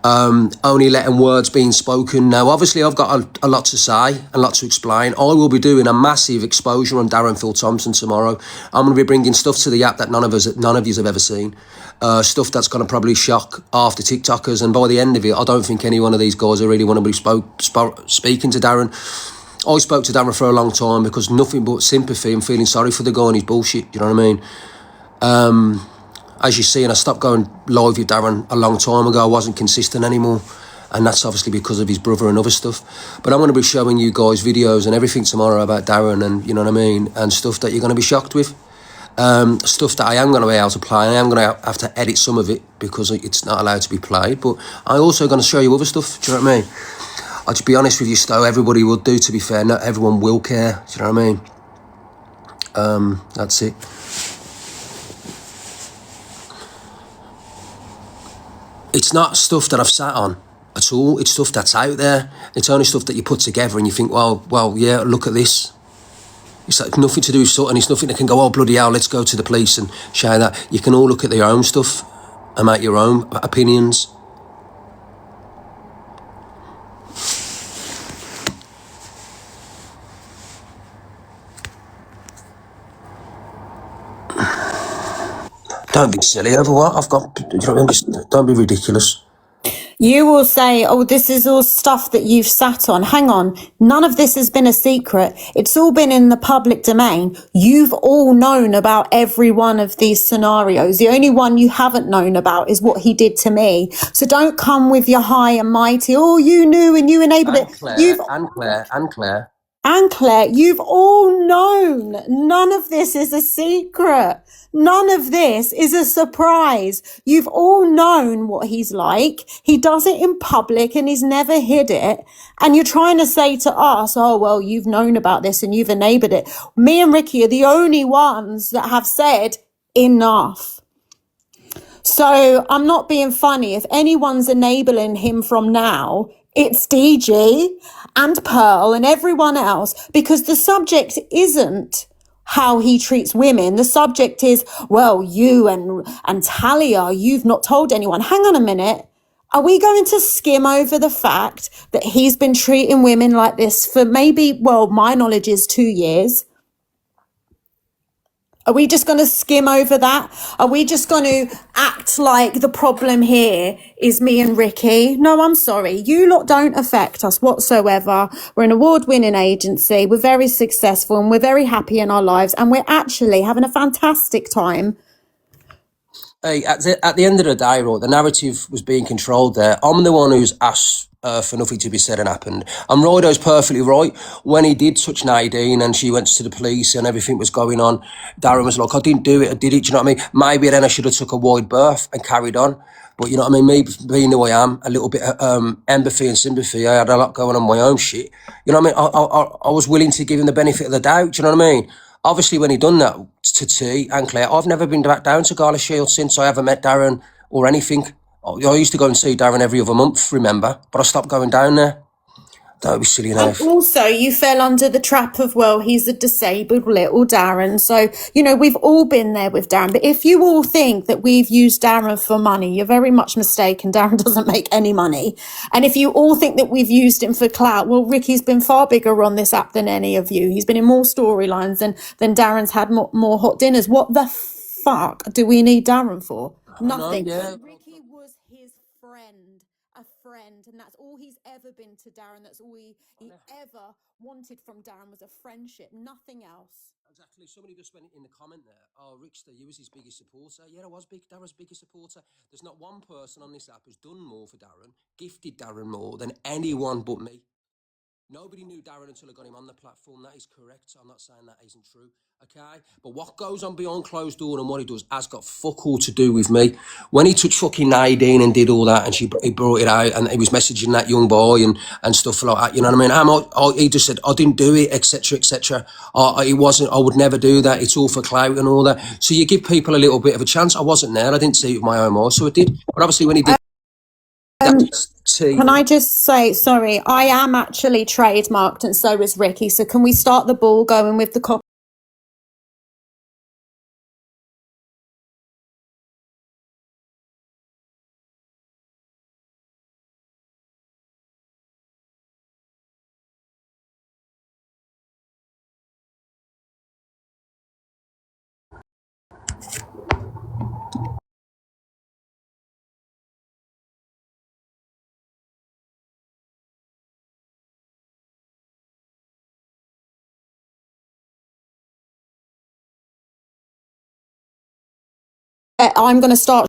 only letting words being spoken. Now, obviously, I've got a lot to say, a lot to explain. I will be doing a massive exposure on Darren Phil Thompson tomorrow. I'm going to be bringing stuff to the app that none of you have ever seen. Stuff that's going to probably shock half the TikTokers. And by the end of it, I don't think any one of these guys are really want to be speaking to Darren. I spoke to Darren for a long time because nothing but sympathy and feeling sorry for the guy and his bullshit. You know what I mean? As you see, and I stopped going live with Darren a long time ago. I wasn't consistent anymore. And that's obviously because of his brother and other stuff. But I'm going to be showing you guys videos and everything tomorrow about Darren and, you know what I mean, and stuff that you're going to be shocked with. Stuff that I am going to be able to play. I am going to have to edit some of it because it's not allowed to be played. But I'm also going to show you other stuff. Do you know what I mean? I'll just be honest with you, Stowe. Everybody will do, to be fair. Not everyone will care. Do you know what I mean? That's it. It's not stuff that I've sat on at all. It's stuff that's out there. It's only stuff that you put together and you think, well, yeah, look at this. It's like nothing to do with something. It's nothing that can go, oh, bloody hell, let's go to the police and share that. You can all look at your own stuff and make your own opinions. Don't be silly over what I've got. You know what I mean? Don't be ridiculous. You will say, oh, this is all stuff that you've sat on. Hang on. None of this has been a secret. It's all been in the public domain. You've all known about every one of these scenarios. The only one you haven't known about is what he did to me. So don't come with your high and mighty, oh, you knew and you enabled it. And Claire, you've all known. None of this is a secret. None of this is a surprise. You've all known what he's like. He does it in public and he's never hid it. And you're trying to say to us, oh, well, you've known about this and you've enabled it. Me and Ricky are the only ones that have said enough. So I'm not being funny. If anyone's enabling him from now, it's DG and Pearl and everyone else, because the subject isn't how he treats women. The subject is, well, you and Talia, you've not told anyone. Hang on a minute. Are we going to skim over the fact that he's been treating women like this for maybe, well, my knowledge is 2 years? Are we just going to skim over that? Are we just going to act like the problem here is me and Ricky? No, I'm sorry. You lot don't affect us whatsoever. We're an award-winning agency. We're very successful and we're very happy in our lives. And we're actually having a fantastic time. Hey, at the end of the day, right, the narrative was being controlled there. I'm the one who's asked for nothing to be said and happened. And Roydo's perfectly right. When he did touch Nadine and she went to the police and everything was going on, Darren was like, I didn't do it, I did it, do you know what I mean? Maybe then I should have took a wide berth and carried on. But you know what I mean, me being who I am, a little bit of empathy and sympathy, I had a lot going on my own shit. You know what I mean? I was willing to give him the benefit of the doubt, do you know what I mean? Obviously, when he done that to T and Claire, I've never been back down to Gala Shield since I ever met Darren or anything. I used to go and see Darren every other month, remember? But I stopped going down there. Don't be silly enough. And also, you fell under the trap of, well, he's a disabled little Darren. So, you know, we've all been there with Darren. But if you all think that we've used Darren for money, you're very much mistaken. Darren doesn't make any money. And if you all think that we've used him for clout, well, Ricky's been far bigger on this app than any of you. He's been in more storylines than Darren's had more hot dinners. What the fuck do we need Darren for? Nothing. Ricky was his friend. And that's all he's ever been to Darren. That's all he ever wanted from Darren was a friendship, nothing else. Exactly. Somebody just went in the comment there, oh, Rickster, you was his biggest supporter. Yeah, I was Darren's biggest supporter. There's not one person on this app who's done more for Darren, gifted Darren more than anyone but me. Nobody knew Darren until I got him on the platform. That is correct. I'm not saying that isn't true, okay? But what goes on behind closed door and what he does has got fuck all to do with me. When he touched fucking Nadine and did all that and he brought it out and he was messaging that young boy and stuff like that, you know what I mean? He just said, I didn't do it, etc., etc. I would never do that. It's all for clout and all that. So you give people a little bit of a chance. I wasn't there. I didn't see it with my own eyes, so I did. But obviously when he did... Can I just say, sorry, I am actually trademarked and so is Ricky. So can we start the ball going with the copy? I'm going to start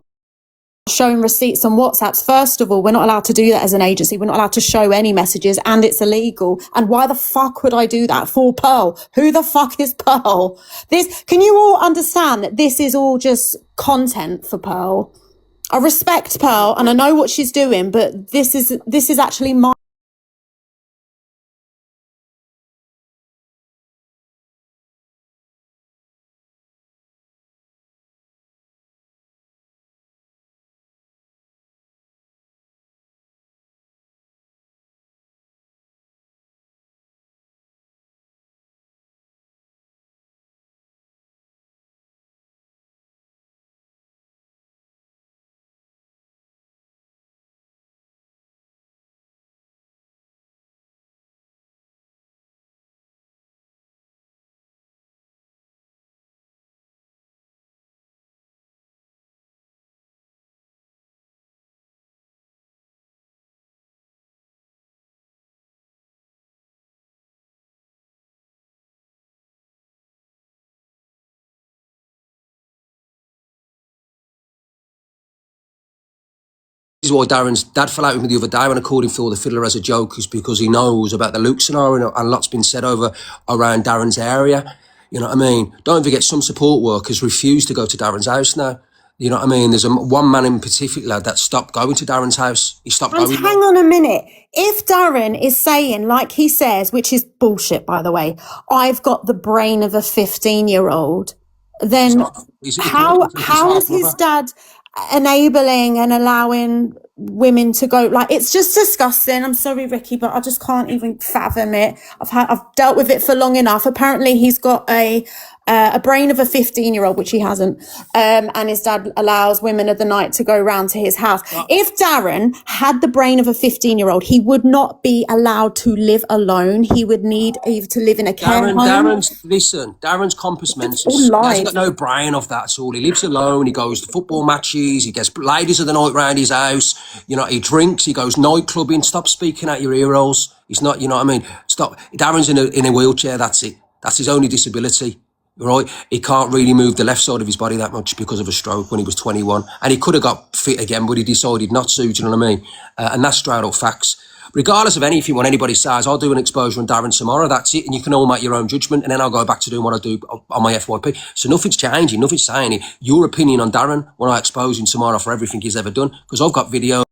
showing receipts on WhatsApps. First of all, we're not allowed to do that as an agency. We're not allowed to show any messages, and it's illegal. And why the fuck would I do that for Pearl? Who the fuck is Pearl? Can you all understand that this is all just content for Pearl? I respect Pearl and I know what she's doing, but this is actually my This is why Darren's dad fell out with me the other day when I called him Phil the Fiddler as a joke, is because he knows about the Luke scenario, and a lot's been said over around Darren's area. You know what I mean? Don't forget, some support workers refuse to go to Darren's house now. You know what I mean? There's one man in particular that stopped going to Darren's house. He stopped And going. hang on a minute. If Darren is saying, like he says, which is bullshit, by the way, I've got the brain of a 15-year-old, then how is his dad enabling and allowing women to go? Like, it's just disgusting. I'm sorry, Ricky, but I just can't even fathom it. I've dealt with it for long enough. Apparently he's got a brain of a 15-year-old, which he hasn't, and his dad allows women of the night to go round to his house. If Darren had the brain of a 15-year-old, he would not be allowed to live alone. He would need either to live in a care home. Darren's compass mentis. He hasn't got no brain of that at all. He lives alone. He goes to football matches. He gets ladies of the night round his house. You know, he drinks. He goes night clubbing. Stop speaking out your ear holes. He's not. You know what I mean? Stop. Darren's in a wheelchair. That's it. That's his only disability. Right, he can't really move the left side of his body that much because of a stroke when he was 21, and he could have got fit again, but he decided not to. Do you know what I mean? And that's straight up facts. Regardless of anything, what anybody says, I'll do an exposure on Darren tomorrow. That's it, and you can all make your own judgment. And then I'll go back to doing what I do on my FYP. So nothing's changing, nothing's saying. Your opinion on Darren when I expose him tomorrow for everything he's ever done, because I've got videos.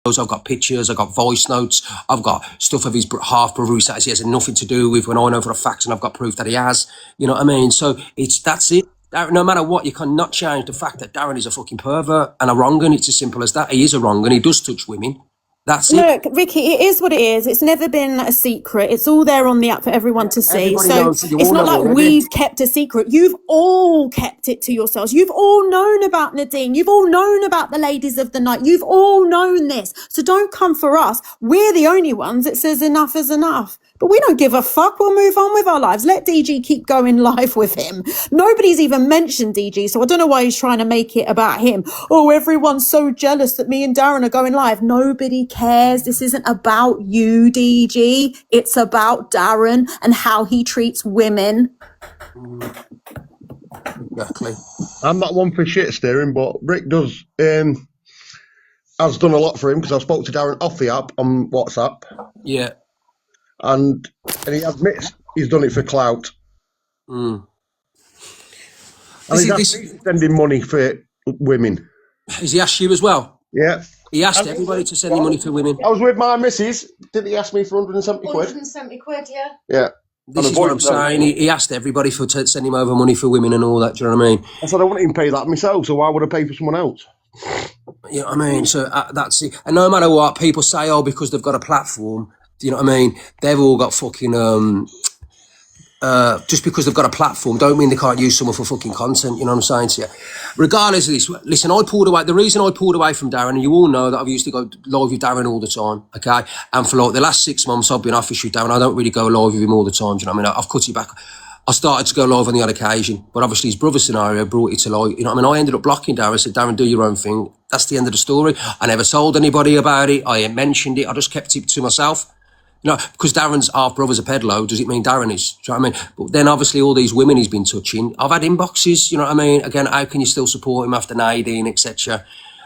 I've got pictures, I've got voice notes, I've got stuff of his half brother who says he has nothing to do with, when I know for a fact, and I've got proof that he has. You know what I mean? So that's it. No matter what, you cannot change the fact that Darren is a fucking pervert and a wrong, and it's as simple as that. He is a wrong, and he does touch women. That's it. Look, Ricky, it is what it is. It's never been a secret. It's all there on the app for everyone to see. So it's not like we've kept a secret. You've all kept it to yourselves. You've all known about Nadine. You've all known about the ladies of the night. You've all known this. So don't come for us. We're the only ones that says enough is enough. But we don't give a fuck. We'll move on with our lives. Let DG keep going live with him. Nobody's even mentioned DG, so I don't know why he's trying to make it about him. Oh, everyone's so jealous that me and Darren are going live. Nobody cares. This isn't about you, DG. It's about Darren and how he treats women. Exactly. I'm not one for shit steering, but Rick does. Has done a lot for him, because I spoke to Darren off the app on WhatsApp. Yeah. And he admits he's done it for clout. And he's sending money for women. Has he asked you as well? Yeah. He asked everybody to send him money for women. I was with my missus. Didn't he ask me for 170 quid? 170 quid, yeah. Yeah. This is what I'm saying. He asked everybody to send him over money for women and all that. Do you know what I mean? I said I wouldn't even pay that myself, so why would I pay for someone else? You know what I mean? So that's it. And no matter what, people say, oh, because they've got a platform, you know what I mean? They've all got fucking, just because they've got a platform, don't mean they can't use someone for fucking content, you know what I'm saying to you? Regardless of this, listen, I pulled away, the reason I pulled away from Darren, and you all know that I've used to go live with Darren all the time, okay? And for like the last 6 months, I've been office with Darren. I don't really go live with him all the time, do you know what I mean? I've cut it back. I started to go live on the odd occasion, but obviously his brother scenario brought it to light. You know what I mean? I ended up blocking Darren. I said, Darren, do your own thing. That's the end of the story. I never told anybody about it. I ain't mentioned it. I just kept it to myself. You know, because Darren's half brother's a pedalo, does it mean Darren is? Do you know what I mean? But then obviously all these women he's been touching, I've had inboxes, you know what I mean? Again, how can you still support him after Nadine, etc.?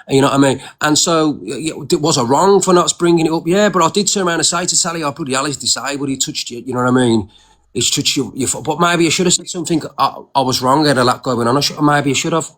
You know what I mean? And so, was I wrong for not bringing it up? Yeah, but I did turn around and say to Sally, oh, bloody hell, he's disabled, he touched you, you know what I mean? He's touched your foot. But maybe I should have said something, I was wrong, I had a lot going on, maybe I should have.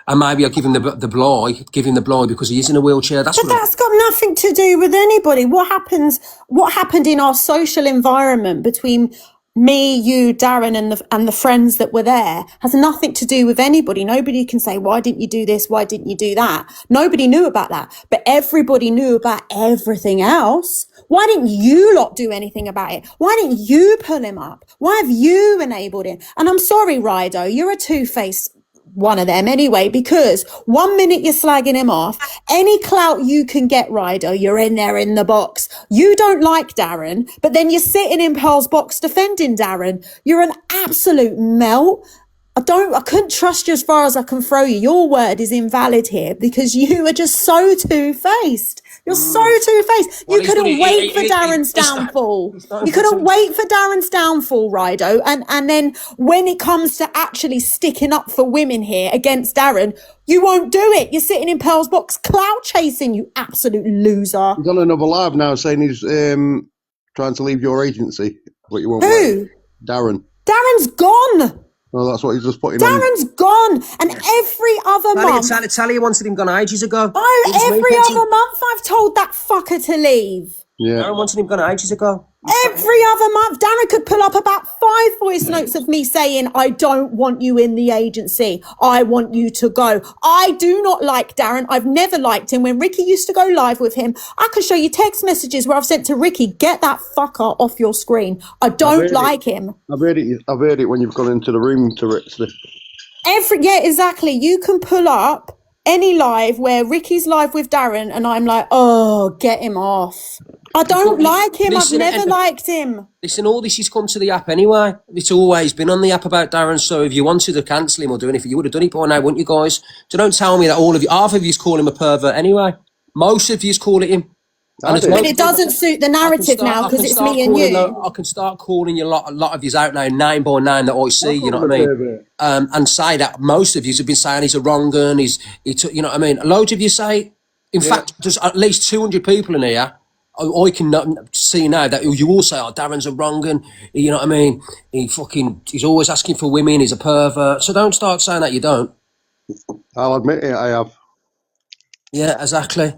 And maybe I give him the blow because he is in a wheelchair. That's But what that's got nothing to do with anybody. What happened in our social environment between me, you, Darren, and the friends that were there has nothing to do with anybody. Nobody can say, why didn't you do this? Why didn't you do that? Nobody knew about that, but everybody knew about everything else. Why didn't you lot do anything about it? Why didn't you pull him up? Why have you enabled him? And I'm sorry, Rido, you're a two-faced one of them anyway, because 1 minute you're slagging him off, any clout you can get, Rido, you're in there in the box. You don't like Darren, but then you're sitting in Pearl's box defending Darren. You're an absolute melt. I couldn't trust you as far as I can throw you. Your word is invalid here because you are just so two-faced. You're so two-faced. You couldn't wait for Darren's downfall. You couldn't wait for Darren's downfall, Rido. And then when it comes to actually sticking up for women here against Darren, you won't do it. You're sitting in Pearl's box clout chasing, you absolute loser. He's on another live now saying he's trying to leave your agency, but you won't. Who? Wait. Darren. Darren's gone. No, that's what he's just putting on. Darren's gone. And every other month. Talia wanted him gone ages ago. Oh, every other month I've told that fucker to leave. Yeah. Darren wanted him gone ages ago. Every other month, Darren could pull up about 5 voice notes of me saying, I don't want you in the agency. I want you to go. I do not like Darren. I've never liked him. When Ricky used to go live with him, I can show you text messages where I've sent to Ricky, get that fucker off your screen. I don't like him. I've heard it when you've gone into the room to Rick. Yeah, exactly. You can pull up any live where Ricky's live with Darren and I'm like, oh, get him off. I don't like him. Listen, I've never liked him. Listen, all this has come to the app anyway. It's always been on the app about Darren. So if you wanted to cancel him or do anything, you would have done it by now, wouldn't you guys? So don't tell me that all of you, half of you call him a pervert anyway. Most of you call it him. But it doesn't suit the narrative now because it's me and you. I can start calling you a lot of yous out now, 9 by 9 that I see, you know what I mean? And say that most of yous have been saying he's a wrong un, you know what I mean? Loads of you say, in fact, there's at least 200 people in here. I can see now that you all say, oh, Darren's a wrong un, you know what I mean? He's always asking for women, he's a pervert. So don't start saying that you don't. I'll admit it, I have. Yeah, exactly.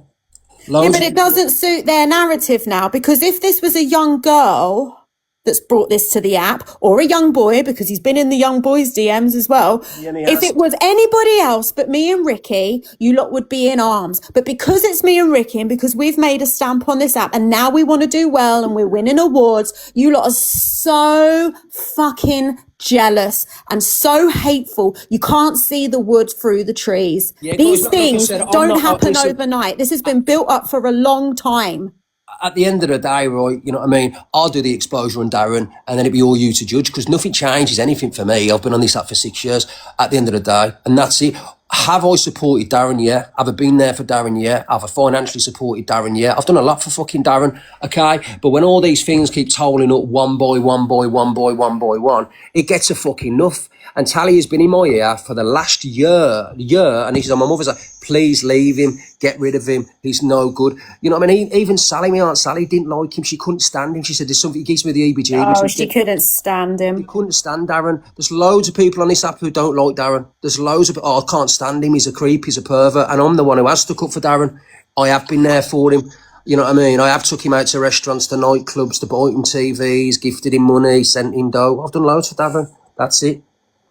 Yeah, but it doesn't suit their narrative now because if this was a young girl that's brought this to the app or a young boy, because he's been in the young boys' DMs as well. Yeah, if it was anybody else but me and Ricky, you lot would be in arms. But because it's me and Ricky and because we've made a stamp on this app and now we want to do well and we're winning awards, you lot are so fucking jealous and so hateful. You can't see the wood through the trees. Yeah, These like I things said, don't happen overnight. This has been built up for a long time. At the end of the day, Roy, you know what I mean? I'll do the exposure on Darren and then it'll be all you to judge because nothing changes anything for me. I've been on this app for 6 years at the end of the day. And that's it. Have I supported Darren? Yeah. Have I been there for Darren? Yeah. Have I financially supported Darren? Yeah. I've done a lot for fucking Darren. Okay. But when all these things keep toweling up one by one, it gets a fucking enough. And Tally has been in my ear for the last year, and he's on my mother's like, please leave him, get rid of him, he's no good. You know what I mean? Even Sally, my Aunt Sally, didn't like him. She couldn't stand him. She said, there's something, he gives me the EBGBs. Oh, she couldn't stand him. She couldn't stand Darren. There's loads of people on this app who don't like Darren. There's loads of, I can't stand him, he's a creep, he's a pervert. And I'm the one who has stuck up for Darren. I have been there for him. You know what I mean? I have took him out to restaurants, to nightclubs, to buy him TVs, gifted him money, sent him dough. I've done loads for Darren. That's it.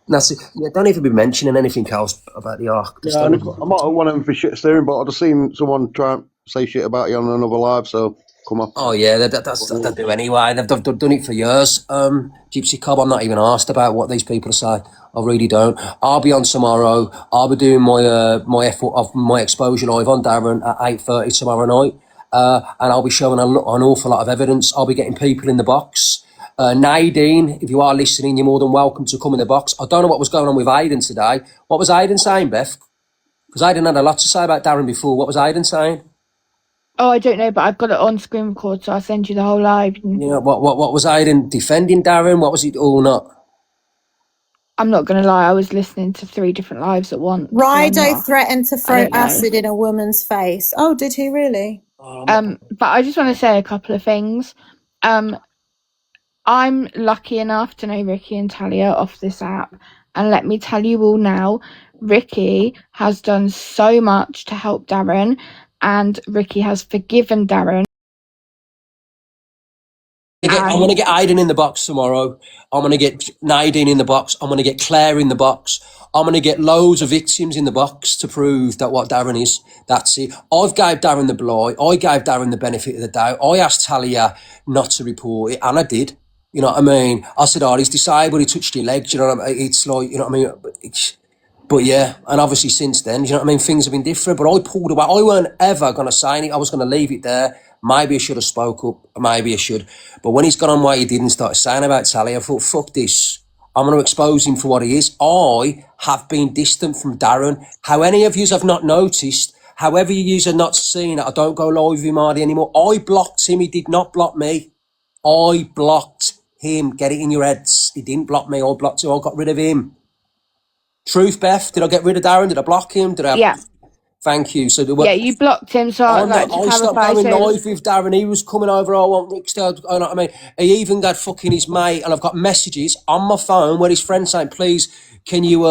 That's it. Yeah, don't even be mentioning anything else about the arc. Yeah, I'm not one of them for shit steering, but I've just seen someone try and say shit about you on another live, so come on. Oh yeah, that's they do anyway. They've done it for years. Gypsy Cobb, I'm not even asked about what these people say. I really don't. I'll be on tomorrow. I'll be doing my effort of my exposure live on Darren at 8:30 tomorrow night, and I'll be showing an awful lot of evidence. I'll be getting people in the box. Nadine, if you are listening, you're more than welcome to come in the box. I don't know what was going on with Aidan today. What was Aidan saying, Beth? Because Aidan had a lot to say about Darren before. What was Aidan saying? Oh, I don't know, but I've got it on screen record, so I'll send you the whole live. You know, what was Aiden defending Darren? What was it all not? I'm not going to lie, I was listening to 3 different lives at once. So Rido threatened to throw don't know. acid in a woman's face. Oh, did he really? But I just want to say a couple of things. I'm lucky enough to know Ricky and Talia off this app, and let me tell you all now, Ricky has done so much to help Darren, and Ricky has forgiven Darren. I'm going to get Aiden in the box tomorrow. I'm going to get Nadine in the box. I'm going to get Claire in the box. I'm going to get loads of victims in the box to prove that what Darren is, that's it. I've gave Darren the blight. I gave Darren the benefit of the doubt. I asked Talia not to report it, and I did. You know what I mean? I said, oh, he's disabled, he touched your legs, you know what I mean? It's like, you know what I mean? But yeah, and obviously since then, you know what I mean? Things have been different, but I pulled away. I weren't ever going to say it. I was going to leave it there. Maybe I should have spoke up. Maybe I should. But when he's gone on why he didn't start saying about Sally, I thought, fuck this. I'm going to expose him for what he is. I have been distant from Darren. How any of yous have not noticed, however you yous are not seeing it, I don't go live with him hardly anymore. I blocked him. He did not block me. I blocked him. Get it in your heads. He didn't block me. I blocked him. I got rid of him. Truth, Beth, did I get rid of Darren? Did I block him? Did I? Yeah. Thank you. So Yeah, you blocked him, so I'd like to I stopped clarify. going live with Darren. He was coming over. I want Rick still. You know what I mean? He even got fucking his mate, and I've got messages on my phone where his friend saying, "Please, can you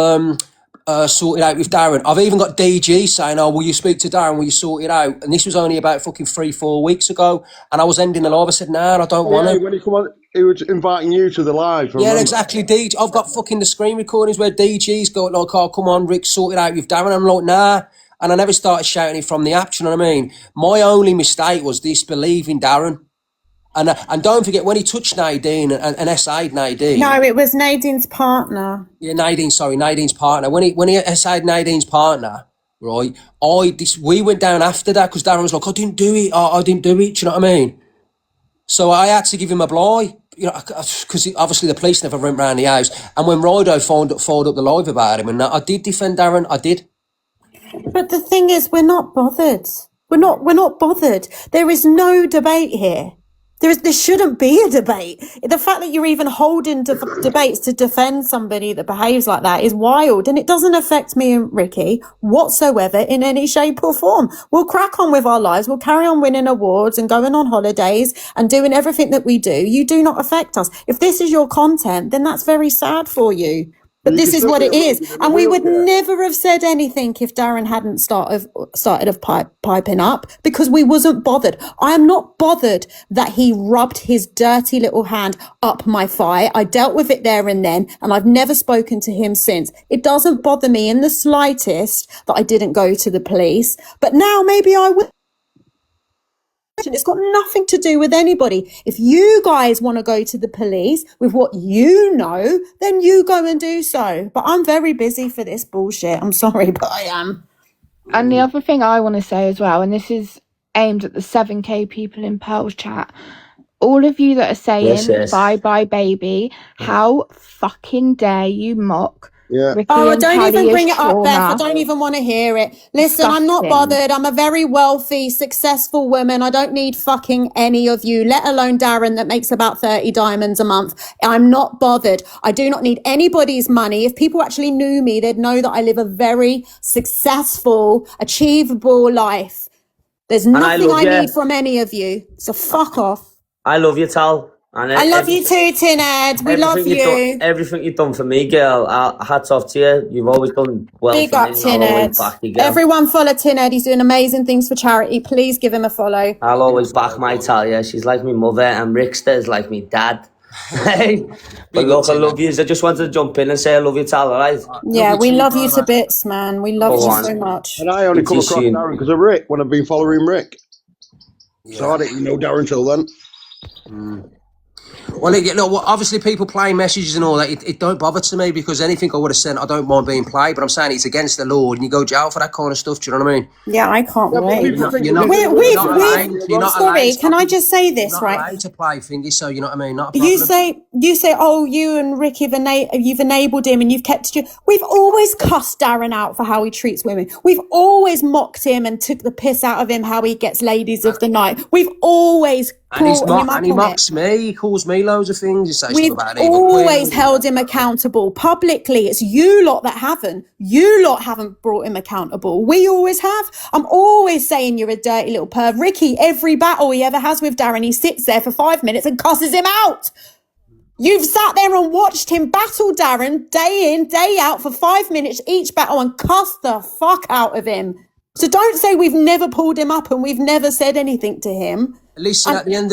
sort it out with Darren?" I've even got DG saying, "Oh, will you speak to Darren? Will you sort it out?" And this was only about fucking 3-4 weeks ago, and I was ending the live. I said, "Nah, I don't want to." When he come on, he was inviting you to the live. Yeah, remember? exactly. DG, I've got fucking the screen recordings where DG's going like, "Oh, come on, Rick, sort it out with Darren." I'm like, "Nah." And I never started shouting it from the app, do you know what I mean? My only mistake was disbelieving Darren. And don't forget, when he touched Nadine and SA'd Nadine. No, it was Nadine's partner. Yeah, Nadine's partner. When he SA'd Nadine's partner, right, we went down after that because Darren was like, I didn't do it, do you know what I mean? So I had to give him a blight, you know, because obviously the police never went round the house. And when Rido followed up the live about him, and I did defend Darren, I did. But the thing is, we're not bothered. We're not bothered. There is no debate here. There shouldn't be a debate. The fact that you're even holding debates to defend somebody that behaves like that is wild, and it doesn't affect me and Ricky whatsoever in any shape or form. We'll crack on with our lives. We'll carry on winning awards and going on holidays and doing everything that we do. You do not affect us. If this is your content, then that's very sad for you. But this is what it is. And we would never have said anything if Darren hadn't started piping up, because we wasn't bothered. I am not bothered that he rubbed his dirty little hand up my thigh. I dealt with it there and then, and I've never spoken to him since. It doesn't bother me in the slightest that I didn't go to the police. But now maybe I will. It's got nothing to do with anybody. If you guys want to go to the police with what you know, then you go and do so. But I'm very busy for this bullshit. I'm sorry, but I am. And the other thing I want to say as well, and this is aimed at the 7K people in Pearl's chat, all of you that are saying bye bye baby, how fucking dare you mock Ricky and don't even Talia's bring it up, trauma. Beth. I don't even want to hear it. Listen, I'm not bothered. I'm a very wealthy, successful woman. I don't need fucking any of you, let alone Darren that makes about 30 diamonds a month. I'm not bothered. I do not need anybody's money. If people actually knew me, they'd know that I live a very successful, achievable life. There's nothing I need from any of you. So fuck off. I love you, Tal. And I love you too, Tinhead. We love you. Everything you've done for me, girl. Hats off to you. You've always done well Big for up, me. Tinhead. Everyone follow Tinhead. He's doing amazing things for charity. Please give him a follow. I'll always back my Talia. She's like my mother, and Rickster's like me dad. But look, I love you. I just wanted to jump in and say I love you, Tal, alright? Yeah, we love you to bits, man. We love you so much. And I only come across Darren because of Rick when I've been following Rick. So I didn't know Darren till then. Well, look, obviously people playing messages and all that, it don't bother to me because anything I would have sent, I don't mind being played, but I'm saying it's against the law and you go jail for that kind of stuff, do you know what I mean? Yeah, I can't Yeah, but wait. people think You're not Sorry, can I just say this, not right? allowed to play thingy, so you know what I mean? Not a problem. You say, oh, you and Rick have you've enabled him and you've kept you. We've always cussed Darren out for how he treats women. We've always mocked him and took the piss out of him how he gets ladies of the night. We've always And, he him mocks me. He calls me loads of things. He says We've stuff about it. always held him accountable publicly. It's you lot that haven't. You lot haven't brought him accountable. We always have. I'm always saying you're a dirty little perv. Ricky, every battle he ever has with Darren, he sits there for 5 minutes and cusses him out. You've sat there and watched him battle Darren day in, day out for 5 minutes each battle and cussed the fuck out of him. So don't say we've never pulled him up and we've never said anything to him. Listen, at the end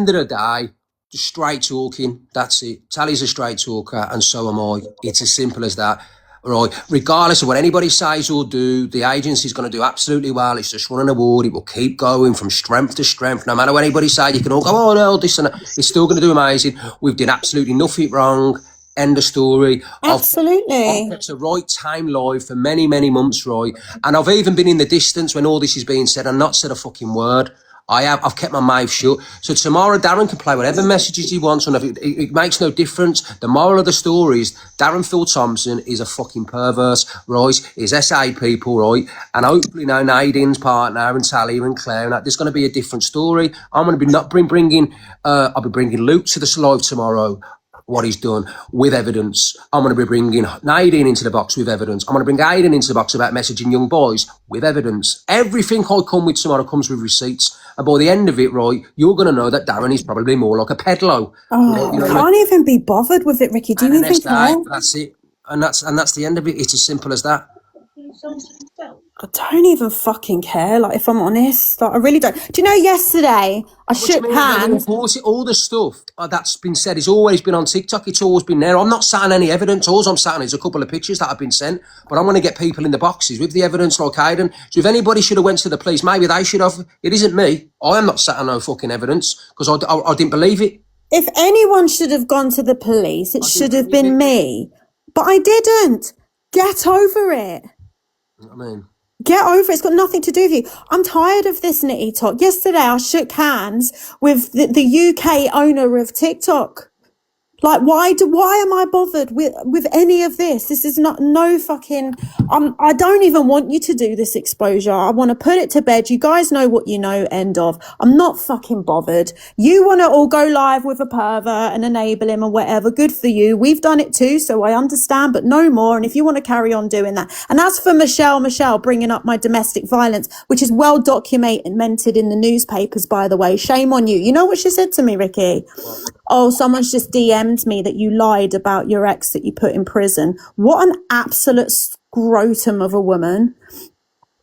of the day, just straight talking. That's it. Tally's a straight talker, and so am I. It's as simple as that. Right. Regardless of what anybody says or do, the agency's going to do absolutely well. It's just running a award. It will keep going from strength to strength. No matter what anybody says, you can all go, oh no, this and that. It's still going to do amazing. We've done absolutely nothing wrong. End of story. Absolutely. I've kept the right time live for many, many months, right? And I've even been in the distance when all this is being said and not said a fucking word. I've kept my mouth shut. So tomorrow Darren can play whatever messages he wants, and it makes no difference. The moral of the story is Darren Phil Thompson is a fucking perverse, right? He's SA people, right? And hopefully now Nadine's partner and Talia and Claire, and there's going to be a different story. I'm going to be bringing Luke to the live tomorrow. What he's done with evidence. I'm going to be bringing Nadine into the box with evidence. I'm going to bring Aiden into the box about messaging young boys with evidence. Everything I come with tomorrow comes with receipts. And by the end of it, right, you're going to know that Darren is probably more like a peddler. Oh, I can't even be bothered with it, Ricky. Do you even care? That's it. And that's the end of it. It's as simple as that. I don't even fucking care, like, if I'm honest. Like, I really don't. Do you know, yesterday, I shook hands. All the stuff that's been said has always been on TikTok. It's always been there. I'm not sat on any evidence. All I'm sat on is a couple of pictures that have been sent. But I want to get people in the boxes with the evidence like Aiden. So if anybody should have went to the police, maybe they should have. It isn't me. I am not sat on no fucking evidence because I didn't believe it. If anyone should have gone to the police, it should have been me. But I didn't. Get over it. You know what I mean? Get over it. It's got nothing to do with you. I'm tired of this nitty talk. Yesterday, I shook hands with the UK owner of TikTok. Like, why am I bothered with any of this? This is no fucking, I don't even want you to do this exposure. I want to put it to bed. You guys know what you know, end of. I'm not fucking bothered. You want to all go live with a pervert and enable him or whatever. Good for you. We've done it too, so I understand, but no more. And if you want to carry on doing that. And as for Michelle bringing up my domestic violence, which is well documented in the newspapers, by the way, shame on you. You know what she said to me, Ricky? Oh, someone's just DM'd me that you lied about your ex that you put in prison. What an absolute scrotum of a woman.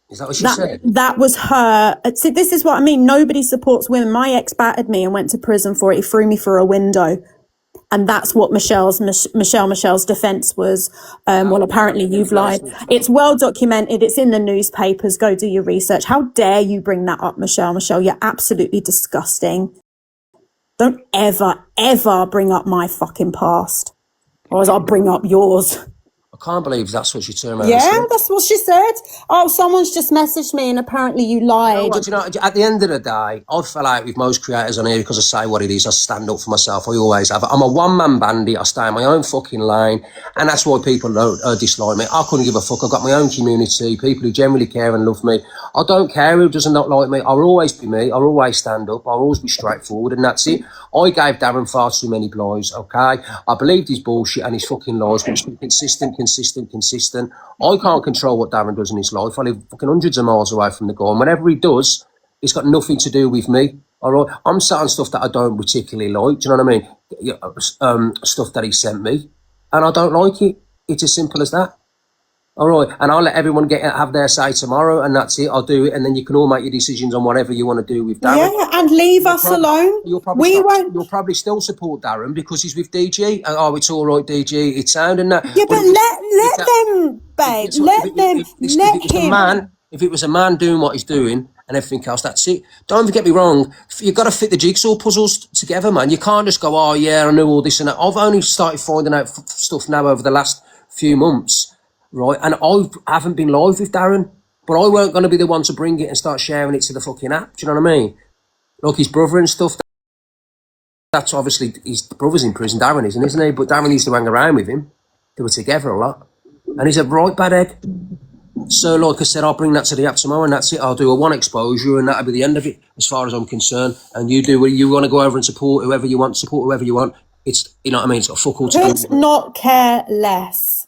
Is that what she said? That was her. See, this is what I mean. Nobody supports women. My ex battered me and went to prison for it. He threw me through a window. And that's what Michelle's defense was. Well, apparently you've lied. It's well documented. It's in the newspapers. Go do your research. How dare you bring that up, Michelle? Michelle, you're absolutely disgusting. Don't ever bring up my fucking past. Or I'll bring up yours. I can't believe that's what she turned around. Yeah, that's what she said. Oh, someone's just messaged me and apparently you lied. You know, at the end of the day, I fell out with most creators on here because I say what it is. I stand up for myself. I always have. I'm a one-man bandit. I stay in my own fucking lane. And that's why people don't dislike me. I couldn't give a fuck. I've got my own community, people who generally care and love me. I don't care who doesn't not like me. I'll always be me. I'll always stand up. I'll always be straightforward, and that's it. I gave Darren far too many lies, okay? I believed his bullshit and his fucking lies, but it's been consistent. I can't control what Darren does in his life. I live fucking hundreds of miles away from the guy, and whatever he does, it's got nothing to do with me, all right? I'm sat on stuff that I don't particularly like, do you know what I mean? Stuff that he sent me, and I don't like it. It's as simple as that. All right, and I'll let everyone have their say tomorrow, and that's it. I'll do it, and then you can all make your decisions on whatever you want to do with Darren. Yeah, and leave us alone. You'll probably still support Darren because he's with DG. And, oh, it's all right, DG. It's sound and that. Yeah, but let them, babe. Let him. If it was a man doing what he's doing, and everything else. That's it. Don't get me wrong. You've got to fit the jigsaw puzzles together, man. You can't just go, oh yeah, I knew all this and that. I've only started finding out stuff now over the last few months, right? And I haven't been live with Darren, but I weren't going to be the one to bring it and start sharing it to the fucking app. Do you know what I mean? Like his brother and stuff. That's obviously his brother's in prison. Darren isn't he? But Darren used to hang around with him. They were together a lot, and he's a right bad egg. So, like I said, I'll bring that to the app tomorrow, and that's it. I'll do a one exposure, and that'll be the end of it, as far as I'm concerned. And you do what you want to go over and support whoever you want, support whoever you want. It's, you know what I mean? It's got fuck all to Could do. not care less.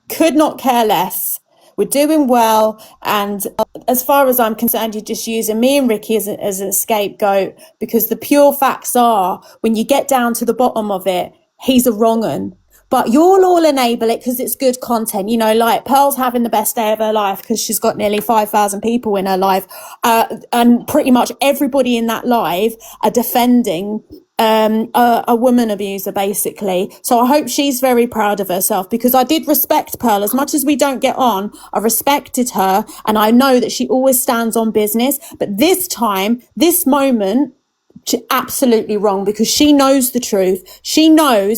Could not care less. We're doing well, and as far as I'm concerned, you're just using me and Ricky as a scapegoat, because the pure facts are, when you get down to the bottom of it, he's a wrong 'un. But you'll all enable it because it's good content. You know, like Pearl's having the best day of her life because she's got nearly 5,000 people in her live. And pretty much everybody in that live are defending a woman abuser, basically. So I hope she's very proud of herself, because I did respect Pearl. As much as we don't get on, I respected her, and I know that she always stands on business. But this time, this moment, she's absolutely wrong, because she knows the truth.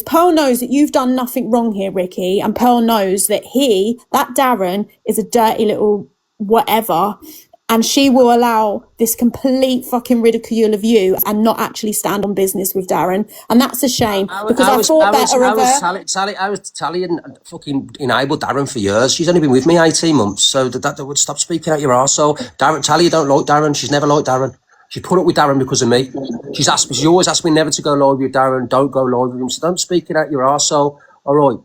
Pearl knows that you've done nothing wrong here, Ricky, and Pearl knows that that Darren is a dirty little whatever, and she will allow this complete fucking ridicule of you and not actually stand on business with Darren, and that's a shame, because I thought better of her. I was Tally and fucking enabled Darren for years. She's only been with me 18 months, so that would stop speaking out your arsehole. Darren, Tally, you don't like Darren. She's never liked Darren. She put up with Darren because of me. She always asked me never to go live with Darren. Don't go live with him. So don't speak it out your arsehole. All right.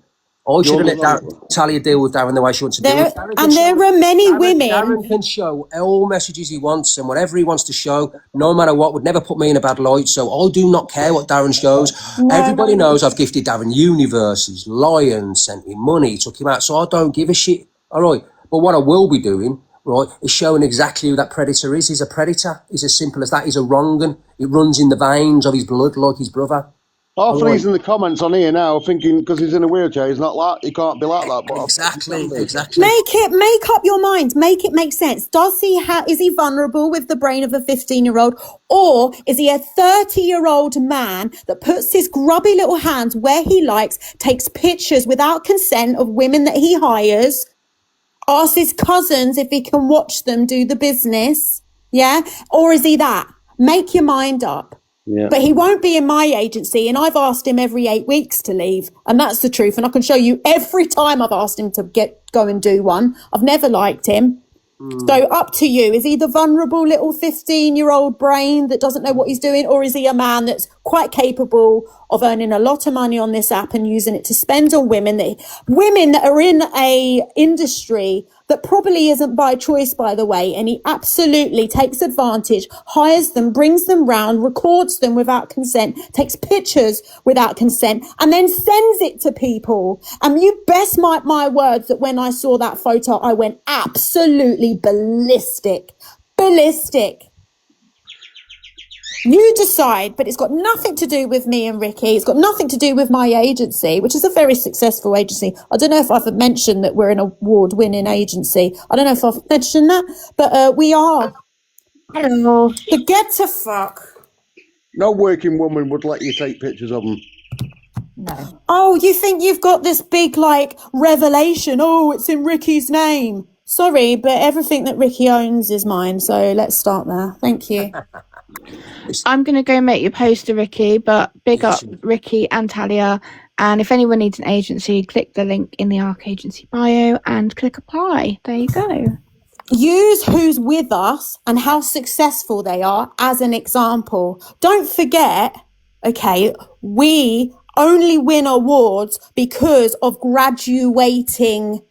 I should have let Talia deal with Darren the way she wants to deal with Darren. And there are many women. Darren can show all messages he wants and whatever he wants to show, no matter what, would never put me in a bad light. So I do not care what Darren shows. Everybody knows I've gifted Darren universes, lions, sent him money, took him out. So I don't give a shit. All right. But what I will be doing, right, is showing exactly who that predator is. He's a predator. It's as simple as that. He's a wrong 'un. It runs in the veins of his blood like his brother. Half of these in the comments on here now thinking because he's in a wheelchair, he's not like, he can't be like that. But Exactly. Make up your mind. Make it make sense. Is he vulnerable with the brain of a 15-year-old? Or is he a 30-year-old man that puts his grubby little hands where he likes, takes pictures without consent of women that he hires, asks his cousins if he can watch them do the business? Yeah? Or is he that? Make your mind up. Yeah. But he won't be in my agency, and I've asked him every 8 weeks to leave, and that's the truth. And I can show you every time I've asked him to go and do one. I've never liked him. So up to you. Is he the vulnerable little 15-year-old brain that doesn't know what he's doing, or is he a man that's quite capable of earning a lot of money on this app and using it to spend on women that are in a industry that probably isn't by choice, by the way, and he absolutely takes advantage, hires them, brings them round, records them without consent, takes pictures without consent, and then sends it to people. And you best mark my words that when I saw that photo, I went absolutely ballistic. You decide, but it's got nothing to do with me and Ricky. It's got nothing to do with my agency, which is a very successful agency. I don't know if I've mentioned that we're an award-winning agency. I don't know if I've mentioned that, but we are. Hello. To get to fuck. No working woman would let you take pictures of them. No. Oh, you think you've got this big, revelation? Oh, it's in Ricky's name. Sorry, but everything that Ricky owns is mine, so let's start there. Thank you. I'm going to go make your poster, Ricky, but big up Ricky and Talia. And if anyone needs an agency, click the link in the ARC agency bio and click apply. There you go. Use who's with us and how successful they are as an example. Don't forget, okay, we only win awards because of graduating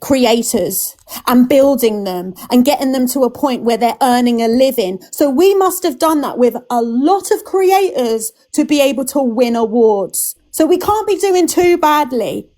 creators and building them and getting them to a point where they're earning a living. So we must have done that with a lot of creators to be able to win awards. So we can't be doing too badly.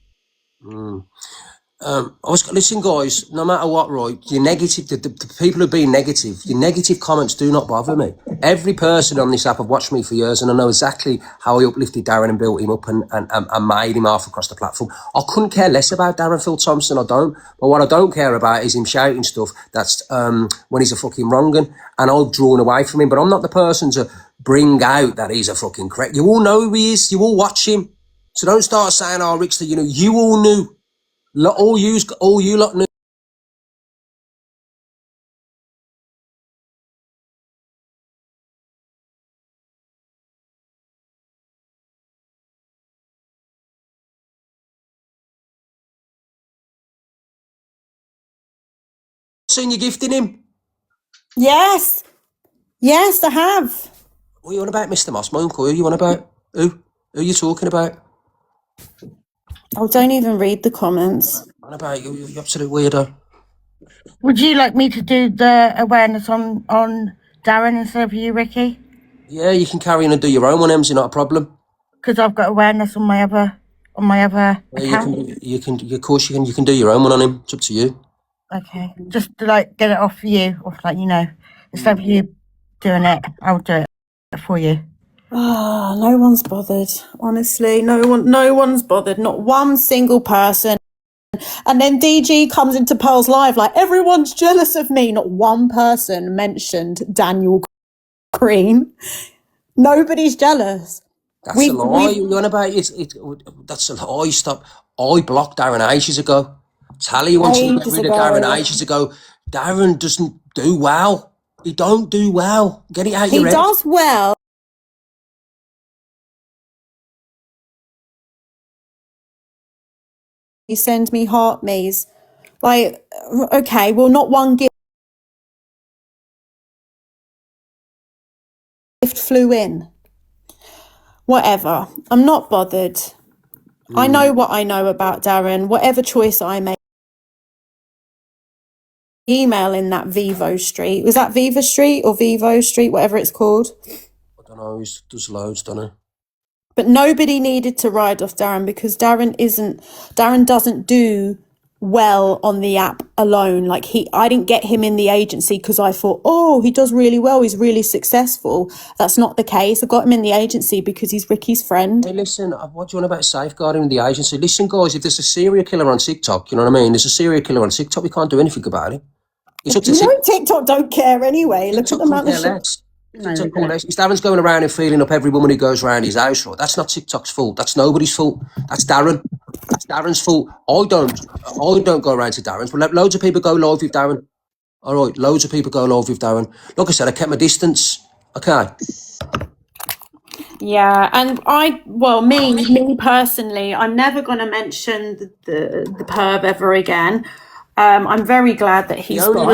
Listen, guys. No matter what, right? You're negative. The people who are being negative. Your negative comments do not bother me. Every person on this app have watched me for years, and I know exactly how I uplifted Darren and built him up and made him off across the platform. I couldn't care less about Darren Phil Thompson. I don't. But what I don't care about is him shouting stuff. That's when he's a fucking wrong 'un, and I've drawn away from him. But I'm not the person to bring out that he's a fucking correct. You all know who he is. You all watch him. So don't start saying, "Oh, Rickster, you know, you all knew." All you lot knew. Seen you gifting him. Yes. Yes, I have. What are you on about, Mr. Moss? My uncle, who you on about? Who are you talking about? Oh, don't even read the comments. On about you absolute weirdo. Would you like me to do the awareness on Darren instead of you, Ricky? Yeah, you can carry on and do your own one, Emsy, not a problem. Because I've got awareness on my other Yeah, account. you can, of course you can do your own one on him. It's up to you. Okay, just to like get it off for you, or like instead of you doing it, I'll do it for you. Oh, no one's bothered. Honestly, no one's bothered. Not one single person. And then DG comes into Pearl's live like, everyone's jealous of me. Not one person mentioned Daniel Green. Nobody's jealous. That's a lie. You're on about it. That's a lie. Stop. I blocked Darren ages ago. Tally wanted to get rid of Darren ages ago. Darren doesn't do well. He don't do well. Get it out your head. He does well. He sends me heart maze. Like, okay, well, not one gift flew in. Whatever. I'm not bothered. I know what I know about Darren. Whatever choice I make. Email in that Vivo Street. Was that Viva Street or Vivo Street, whatever it's called? I don't know. He does loads, don't he? But nobody needed to ride off Darren because Darren doesn't do well on the app alone. Like I didn't get him in the agency because I thought, oh, he does really well. He's really successful. That's not the case. I got him in the agency because he's Ricky's friend. Hey, listen, what do you want about safeguarding the agency? Listen, guys, if there's a serial killer on TikTok, you know what I mean? There's a serial killer on TikTok. We can't do anything about it. It's up to TikTok don't care anyway. Look at the amount of shit. If Darren's going around and feeling up every woman who goes around his house, right? That's not TikTok's fault. That's nobody's fault. That's Darren. That's Darren's fault. I don't go around to Darren's. But loads of people go live with Darren. All right, loads of people go live with Darren. Like I said, I kept my distance. Okay. Yeah, and me personally, I'm never going to mention the perv ever again. I'm very glad that he's gone.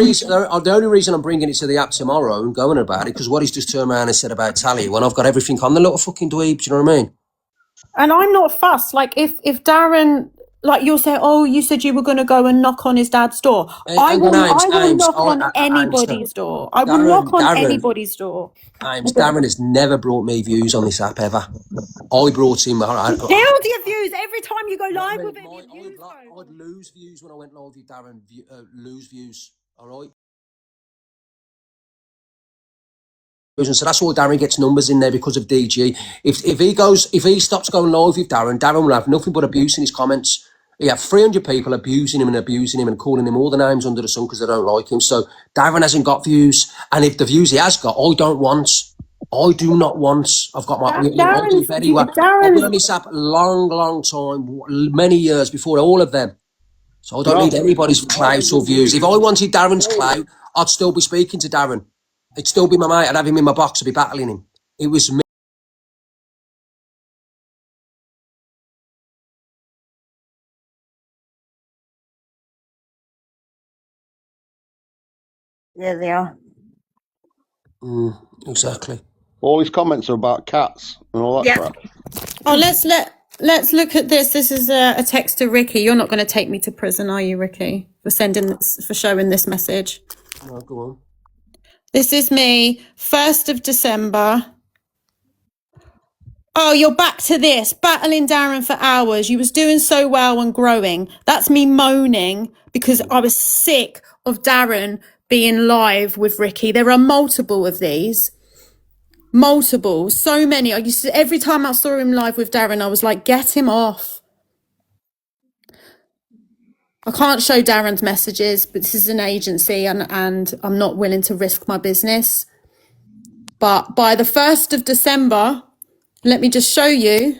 The only reason I'm bringing it to the app tomorrow and going about it, because what he's just turned around and said about Tally, when I've got everything on the little fucking dweeb, do you know what I mean? And I'm not fussed. Like, if Darren, like you'll say, oh, you said you were going to go and knock on his dad's door. I will knock on anybody's door. I will knock on anybody's door. Darren has never brought me views on this app, ever. I brought him... Killed your views every time you go live with him. I'd lose views when I went live with Darren. Lose views, all right? So that's why Darren gets numbers in there, because of DG. If he stops going live with Darren will have nothing but abuse in his comments. He have 300 people abusing him and calling him all the names under the sun because they don't like him. So Darren hasn't got views, and if the views he has got, I do not want. I've got my. I do very well. I've been on this app a long time, many years before all of them. So I don't need anybody's clout or views. If I wanted Darren's clout, I'd still be speaking to Darren. It'd still be my mate. I'd have him in my box. I'd be battling him. It was me. Yeah, they are. Exactly. All his comments are about cats and all that crap. Oh, let's look at this. This is a text to Ricky. You're not going to take me to prison, are you, Ricky, for showing this message? No, go on. This is me, 1st of December. Oh, you're back to this, battling Darren for hours. You was doing so well and growing. That's me moaning because I was sick of Darren being live with Ricky. There are multiple of these. Multiple. So many. I used to, every time I saw him live with Darren, I was like, get him off. I can't show Darren's messages, but this is an agency and I'm not willing to risk my business. But by the 1st of December, let me just show you.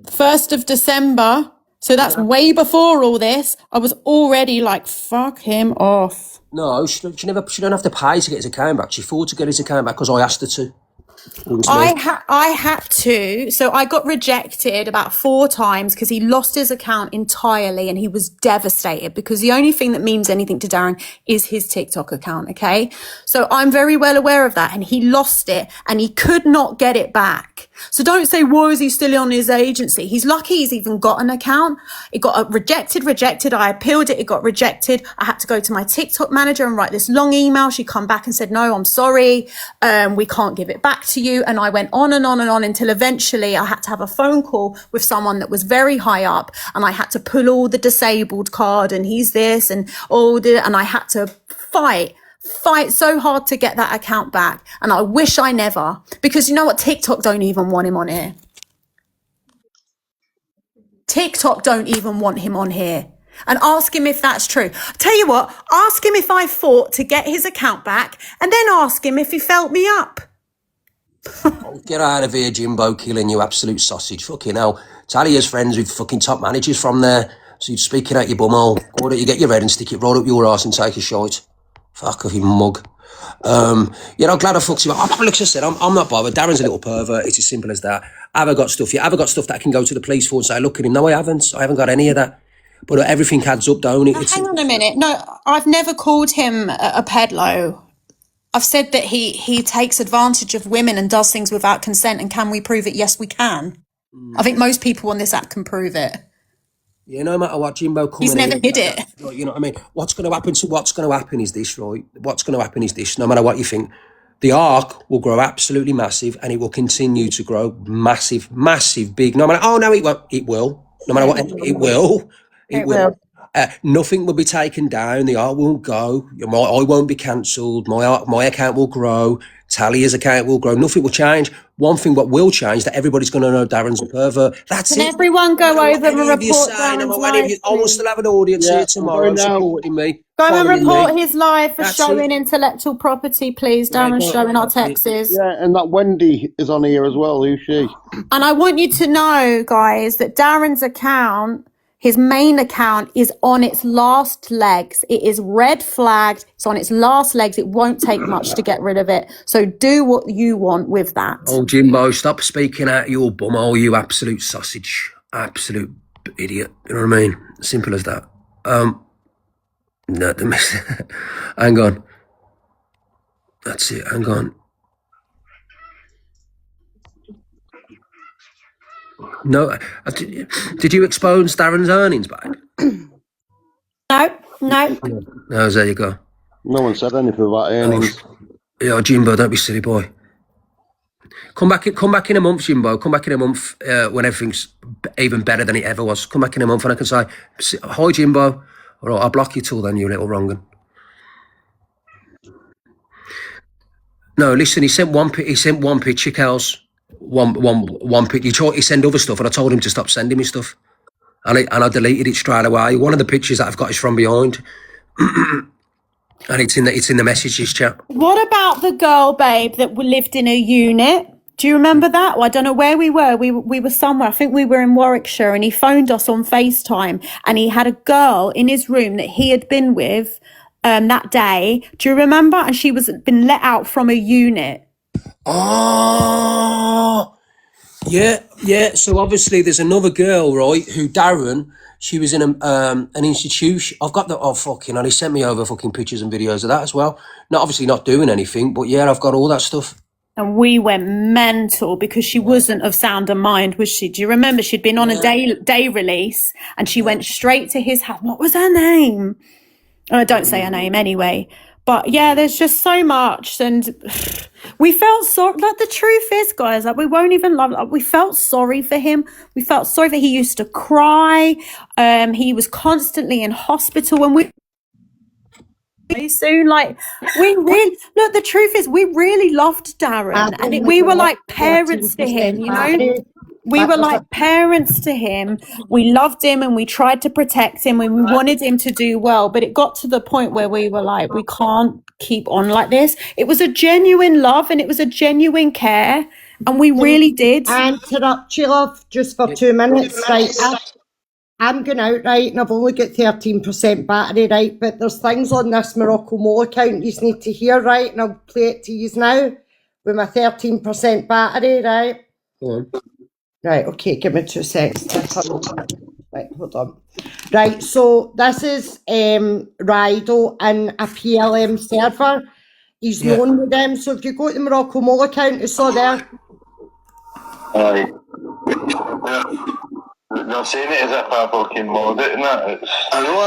1st of December. So that's way before all this. I was already like, fuck him off. No, she don't have to pay to get his account back. She fought to get his account back because I asked her to. I had to. So I got rejected about 4 times because he lost his account entirely and he was devastated because the only thing that means anything to Darren is his TikTok account. Okay. So I'm very well aware of that and he lost it and he could not get it back. So don't say, why is he still on his agency? He's lucky he's even got an account. It got rejected. I appealed it. It got rejected. I had to go to my TikTok manager and write this long email. She come back and said, no, I'm sorry. We can't give it back to you. And I went on and on and on until eventually I had to have a phone call with someone that was very high up and I had to pull all the disabled card and he's this and all the, and I had to fight so hard to get that account back. And I wish I never, because you know what? TikTok don't even want him on here. TikTok don't even want him on here. And ask him if that's true. Tell you what, ask him if I fought to get his account back and then ask him if he felt me up. Get out of here, Jimbo, killing you absolute sausage. Fucking hell. Talia's friends with fucking top managers from there. So you're speaking out your bumhole. Why don't you get your head and stick it right up your arse and take a shite? Fuck off, you mug. I'm glad I fucked him up. Like I said, I'm not bothered. Darren's a little pervert. It's as simple as that. Have I got stuff? Yeah, have I got stuff that I can go to the police for and say, look at him? No, I haven't. I haven't got any of that. But everything adds up, don't it? Hang on a minute. No, I've never called him a pedlo. I've said that he takes advantage of women and does things without consent. And can we prove it? Yes, we can. I think most people on this app can prove it. Yeah, no matter what, Jimbo coming He's never hid it. You know what I mean? What's going to happen is this, right? What's going to happen is this, no matter what you think. The arc will grow absolutely massive and it will continue to grow massive, big. No matter, oh no, it won't. It will. No matter what, it will. It will. Nothing will be taken down. The art won't go. I won't be cancelled. My account will grow. Talia's account will grow. Nothing will change. One thing what will change that everybody's going to know Darren's a pervert. That's Can it. everyone go over and report Darren's live? I will still have an audience here tomorrow supporting me. Go and following report me. his live for That's showing intellectual property, please. Darren's showing our texts. Yeah, and that Wendy is on here as well. Who's she? And I want you to know, guys, that Darren's account, his main account, is on its last legs. It is red flagged. It's on its last legs. It won't take much to get rid of it. So do what you want with that. Oh, Jimbo, stop speaking out your bumhole, you absolute sausage. Absolute idiot. You know what I mean? Simple as that. No, hang on. That's it, hang on. No, did you expose Darren's earnings, babe? No. No, there you go. No one said anything about earnings. Yeah, Jimbo, don't be silly, boy. Come back in a month, Jimbo. Come back in a month when everything's even better than it ever was. Come back in a month and I can say, hi, Jimbo. All right, I'll block you till then, you little wrong'un. No, listen, he sent one picture, Kels. One picture. He sent other stuff and I told him to stop sending me stuff. And I deleted it straight away. One of the pictures that I've got is from behind. And it's in the messages chat. What about the girl, babe, that lived in a unit? Do you remember that? Well, I don't know where we were. We were somewhere. I think we were in Warwickshire, and he phoned us on FaceTime, and he had a girl in his room that he had been with that day. Do you remember? And she was been let out from a unit. Oh, yeah. So obviously there's another girl, right, who Darren, she was in an institution. I've got and he sent me over fucking pictures and videos of that as well. Obviously not doing anything, but yeah, I've got all that stuff. And we went mental because she wasn't of sound of mind, was she? Do you remember? She'd been on a day release and she went straight to his house. What was her name? Don't say her name anyway. But yeah, there's just so much, and we felt sorry. Like, the truth is, guys, like, we won't even love. Like, we felt sorry for him. We felt sorry that he used to cry. He was constantly in hospital, and we soon, like, we really look. The truth is, we really loved Darren, and we were like parents to him. You know, we were like parents to him. We loved him and we tried to protect him and we wanted him to do well. But it got to the point where we were like, we can't keep on like this. It was a genuine love and it was a genuine care. And we really did. I interrupt you, love, just for 2 minutes. Right, I'm going out, right, and I've only got 13% battery, right? But there's things on this Morocco Mole account you need to hear, right? And I'll play it to you now with my 13% battery, right? Go on. Right, okay, give me 2 seconds. Right, hold on. Right, so this is Rido in a PLM server. He's known with them. So if you go to the Morocco Mole account, it's all there. Aye. They're saying it as if I fucking mod it and that. I know,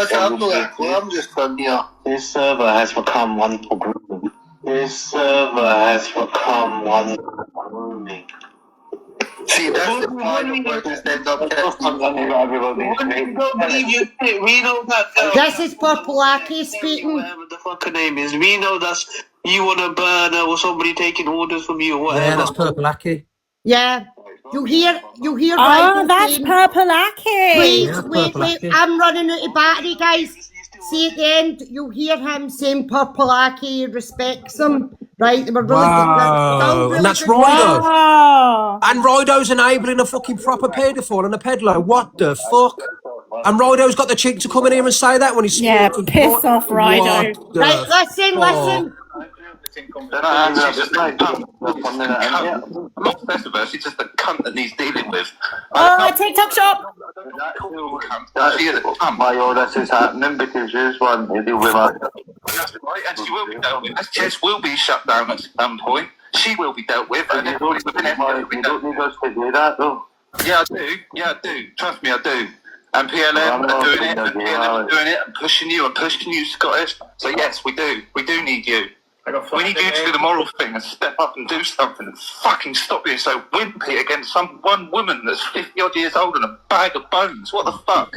I'm just done here. This server has become one for grooming. This server has become one for grooming. See, that's the problem where they stand up. We know that. This is Purpleaki speaking. Whatever the fuck her name is. We know that's you on a burner or somebody taking orders from you or whatever. Yeah, that's Purpleaki. Yeah. You hear Oh, that's Purpleaki. Wait, I'm running out of battery, guys. See, at the end, you'll hear him saying Purpleaki respects him. Right, they were really good. And that's Rido. Wow. And Rido's enabling a fucking proper paedophile and a peddler. What the fuck? And Rido's got the cheek to come in here and say that when he's... Yeah, piss off, Rido. Right, listen. I'm not obsessed with her, she's just a cunt that needs dealing with. Oh, TikTok shop! Why all this is happening because you just want to deal with her. That's right, and she will be dealt with. Jess will be shut down at some point. She will be dealt with. And you don't need us to do that though. Yeah, I do. Trust me, I do. And PLM are doing it, and PLM are doing it, and pushing you, Scottish. So yes, we do. We do need you. We need you to do the moral thing and step up and do something and fucking stop being so wimpy against one woman that's 50 odd years old and a bag of bones. What the fuck?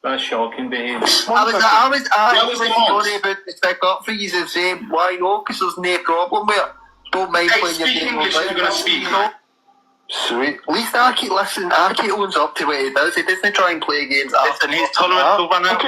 That's shocking behaviour. I was sorry about the stick up for you and saying why no, because there's no problem with it. Don't mind when you're speak English, you're going to speak, no? Sweet. At least Aki owns up to what he does. He doesn't try and play games. Listen, his tolerance will run out.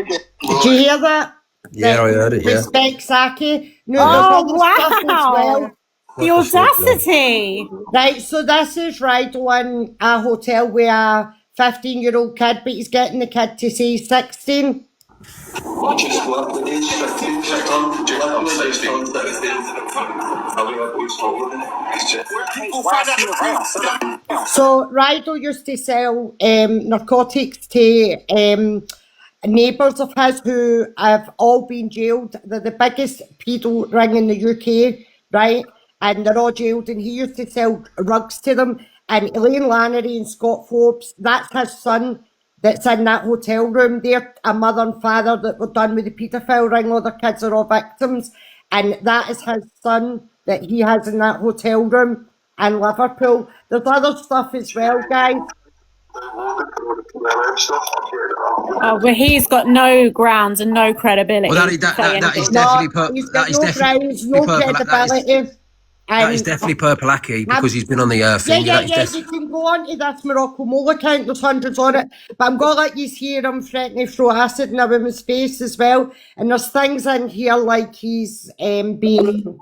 Did you hear that? Yeah, I heard it, yeah. Respect Saki. No, wow. The audacity. Right, so this is Rido in a hotel with a 15-year-old kid, but he's getting the kid to say 16. Just what the age 15? I'm 16. So Rido used to sell narcotics to neighbours of his who have all been jailed. They're the biggest pedo ring in the UK, right? And they're all jailed, and he used to sell rugs to them. And Elaine Lannery and Scott Forbes, that's his son that's in that hotel room there, a mother and father that were done with the paedophile ring. All their kids are all victims. And that is his son that he has in that hotel room in Liverpool. There's other stuff as well, guys. Oh, well, he's got no grounds and no credibility. Well, that is definitely he's got no grounds, no credibility. That is definitely Purpleaki because he's been on the thing. Yeah. You can go on to that Morocco Mole account. There's hundreds on it. But I'm going to let you hear him threatening to throw acid in a woman's face as well. And there's things in here like he's been...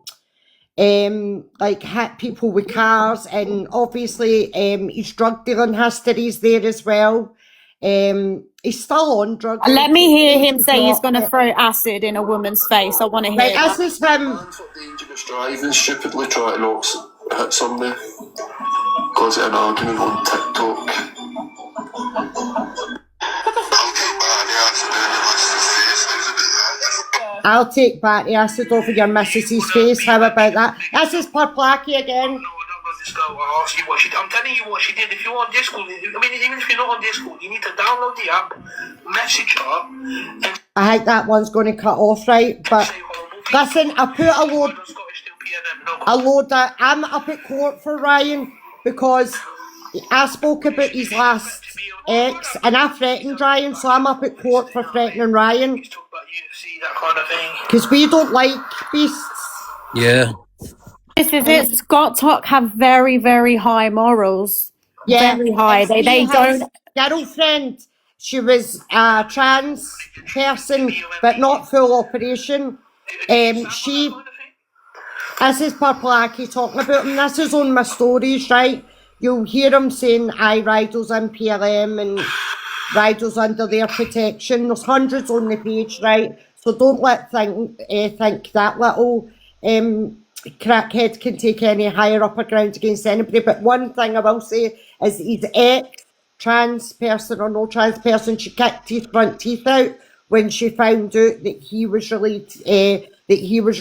like hit people with cars, and obviously his drug dealing history's there as well. He's still on drugs. Let me hear him say he's going to throw acid in a woman's face. I want to hear that. This is him. Dangerous driving, stupidly trying to hit somebody because of an argument on TikTok. I'll take battery acid over your missus's face. How about that? This is Purpleaki again. this girl. I asked you what she did. I'm telling you what she did. If you're on Discord, I mean, even if you're not on Discord, you need to download the app, message her, and I think that one's going to cut off, right? But say horrible things. listen, I put a load, Scottish still PNM. No, I'm up at court for Ryan because I spoke about his last ex and I threatened Ryan, so I'm up at court for threatening Ryan he's talking about UFC, that kind of thing. because we don't like beasts. Yeah. This is it. Scott Talk have very, very high morals. Yeah, Very high. and They he has don't. girlfriend. She was a trans person, but not full operation. She, this is Purple Aki talking about him. This is on my stories, right? You'll hear him saying, "I Rydell's in PLM and Rydell's under their protection." There's hundreds on the page, right? So don't think that little crackhead can take any higher upper ground against anybody. But one thing I will say is his ex, trans person or no trans person, she kicked his front teeth out when she found out that he was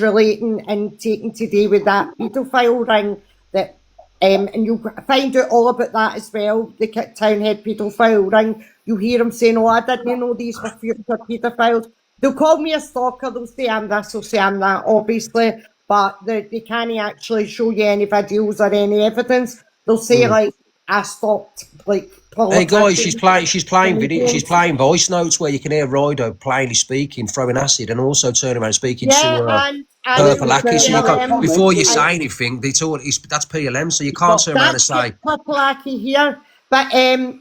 relating and taken today with that paedophile ring that and you'll find out all about that as well, the Townhead paedophile ring. You hear him saying, "Oh, I didn't know these were future paedophiles." They'll call me a stalker, they'll say I'm this, they'll say I'm that, obviously, but they can't actually show you any videos or any evidence. They'll say like, I stopped like Hey guys, she's playing video. She's playing voice notes where you can hear Rydo plainly speaking, throwing acid, and also turning around speaking to Purple Aki. So you can't, before you say anything, that's PLM. So you can't turn around and say Purple Aki here. But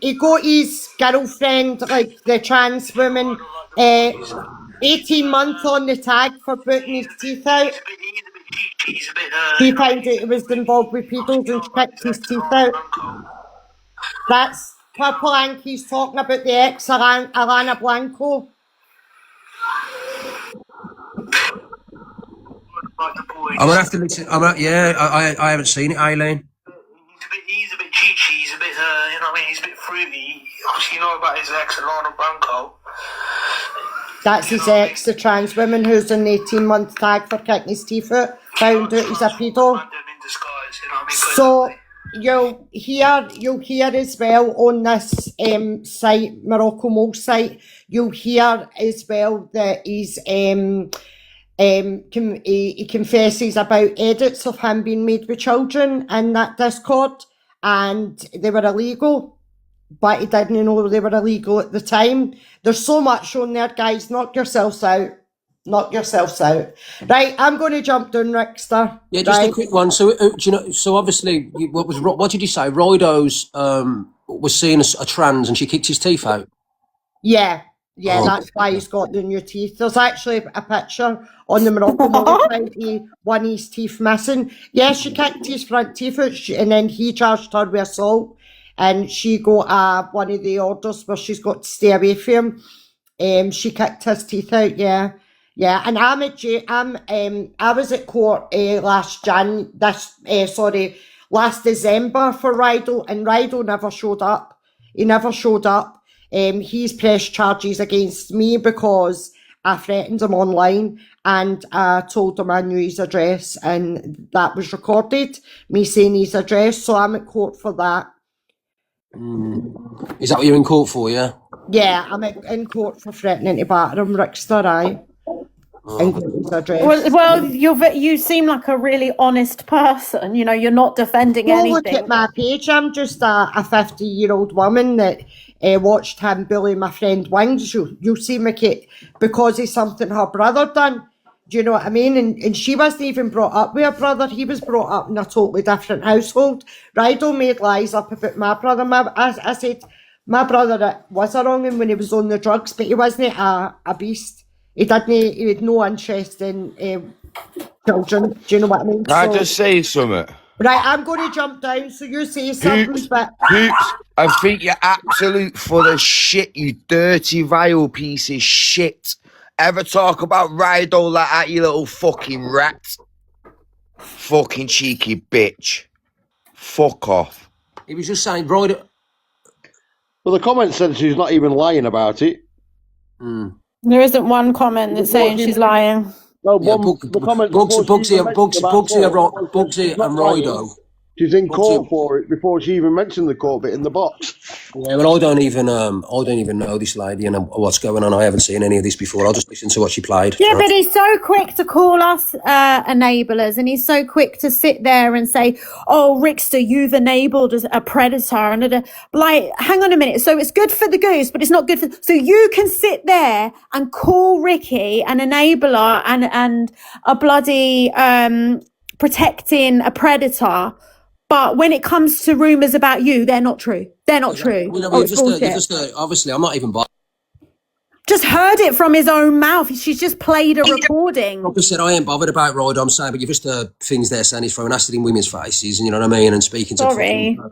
he got his girlfriend, like the trans woman, 18 months on the tag for putting his teeth out. He found out he was involved with pedos and kicked his teeth out. That's Purple Aki's talking about the ex, Alana Blanco. I'm gonna have to listen. I haven't seen it, Aileen. He's a bit cheeky. He's a bit, you know what I mean? He's a bit fruity. Obviously, you know about his ex, Alana Blanco. That's his ex, the trans woman who's in the 18-month tag for kicking his teeth out. Found out he's a pedo. So you'll hear as well on this site, Morocco Mole site. You'll hear as well that he's he confesses about edits of him being made with children in that Discord, and they were illegal. But he didn't know they were illegal at the time. There's so much on there, guys. Knock yourselves out. Knock yourselves out. Right, I'm going to jump down, Rickster. Yeah, just a quick one. So, do you know? So, obviously, what did you say? Rydo's was seen as a trans, and she kicked his teeth out. Yeah, that's why he's got the new teeth. There's actually a picture on the Morocco website. One of his teeth missing. Yeah, she kicked his front teeth out, and then he charged her with assault. And she got one of the orders where she's got to stay away from him. She kicked his teeth out, yeah. And I was at court last December for Rydell, and Rydell never showed up. He never showed up. He's pressed charges against me because I threatened him online and I told him I knew his address, and that was recorded, me saying his address, so I'm at court for that. Is that what you're in court for, yeah? Yeah, I'm in court for threatening to batter him, Rickster, aye. Well, you seem like a really honest person. You know, you're not defending anything. Look at my page. I'm just a 50-year-old woman that watched him bully my friend Wings. You'll see me, because of something her brother done. Do you know what I mean? And she wasn't even brought up with her brother. He was brought up in a totally different household. Rydell made lies up about my brother. I said my brother was a wrong'un when he was on the drugs, but he wasn't a beast. He had no interest in children. Do you know what I mean? Can I just say something? Right, I'm going to jump down, so you say something. Hoops, I think you're absolute full of shit, you dirty, vile piece of shit. Ever talk about Rydell like that, you little fucking rat? Fucking cheeky bitch. Fuck off. He was just saying, Rydell. Well, the comment said she's not even lying about it. There isn't one comment that's saying she's lying. No, Yeah, Bugsy and Rydell. She's in court for it before she even mentioned the court bit in the box. Yeah, well, I don't even know this lady and what's going on. I haven't seen any of this before. I'll just listen to what she played. Yeah, but he's so quick to call us enablers, and he's so quick to sit there and say, "Oh, Rickster, you've enabled a predator," and like, hang on a minute. So it's good for the goose, but it's not good for. So you can sit there and call Ricky an enabler and a bloody protecting a predator. But when it comes to rumours about you, they're not true. They're not true. It's bullshit. Obviously, I'm not even bothered. Just heard it from his own mouth. She's just played a recording. Like I said, I ain't bothered about Royd. I'm saying, but you've just heard things they're saying. He's throwing acid in women's faces, and you know what I mean, and speaking to